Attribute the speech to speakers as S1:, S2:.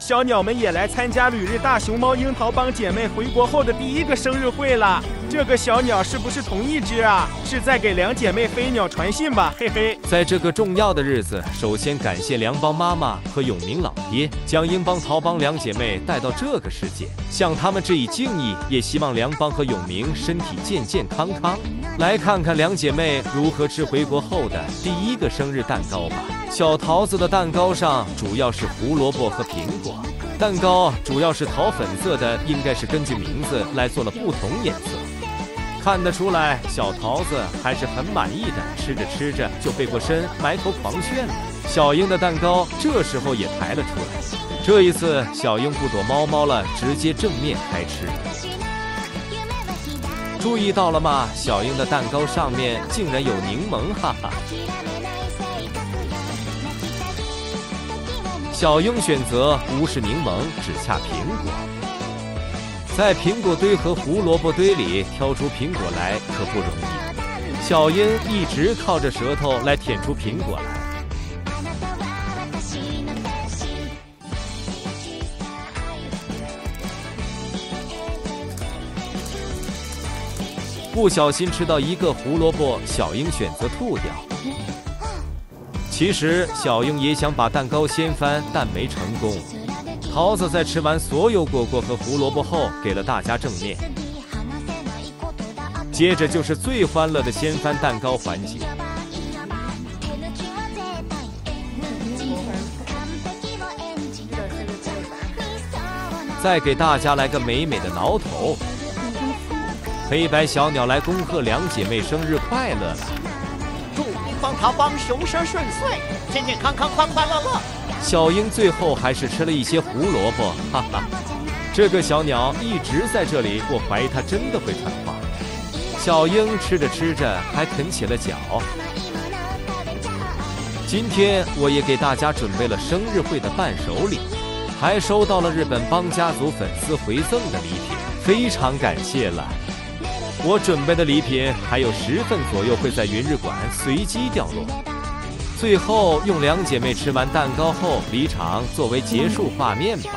S1: 小鸟们也来参加旅日大熊猫樱桃帮姐妹回国后的第一个生日会了。这个小鸟是不是同一只啊？是在给两姐妹飞鸟传信吧，嘿嘿。
S2: 在这个重要的日子，首先感谢梁帮妈妈和永明老爹，将英帮、桃帮两姐妹带到这个世界，向他们致以敬意，也希望梁帮和永明身体健健康康。来看看两姐妹如何吃回国后的第一个生日蛋糕吧。小桃子的蛋糕上主要是胡萝卜和苹果，蛋糕主要是桃粉色的，应该是根据名字来做了不同颜色。看得出来，小桃子还是很满意的，吃着吃着就背过身，埋头狂炫了。小英的蛋糕这时候也抬了出来，这一次小英不躲猫猫了，直接正面开吃。注意到了吗？小英的蛋糕上面竟然有柠檬，哈哈。小英选择无视柠檬，只下苹果。在苹果堆和胡萝卜堆里挑出苹果来可不容易，小英一直靠着舌头来舔出苹果来。不小心吃到一个胡萝卜，小英选择吐掉。其实小英也想把蛋糕掀翻，但没成功。桃子在吃完所有果果和胡萝卜后，给了大家正面。接着就是最欢乐的掀翻蛋糕环节。再给大家来个美美的挠头。黑白小鸟来恭贺两姐妹生日快乐了！
S3: 祝英帮、桃帮熊生顺遂，健健康康，快快乐乐。
S2: 小英最后还是吃了一些胡萝卜，哈哈。这个小鸟一直在这里，我怀疑它真的会传话。小英吃着吃着还啃起了脚。今天我也给大家准备了生日会的伴手礼，还收到了日本帮家族粉丝回赠的礼品，非常感谢了。我准备的礼品还有10份左右会在云日馆随机掉落。最后用两姐妹吃完蛋糕后离场作为结束画面吧。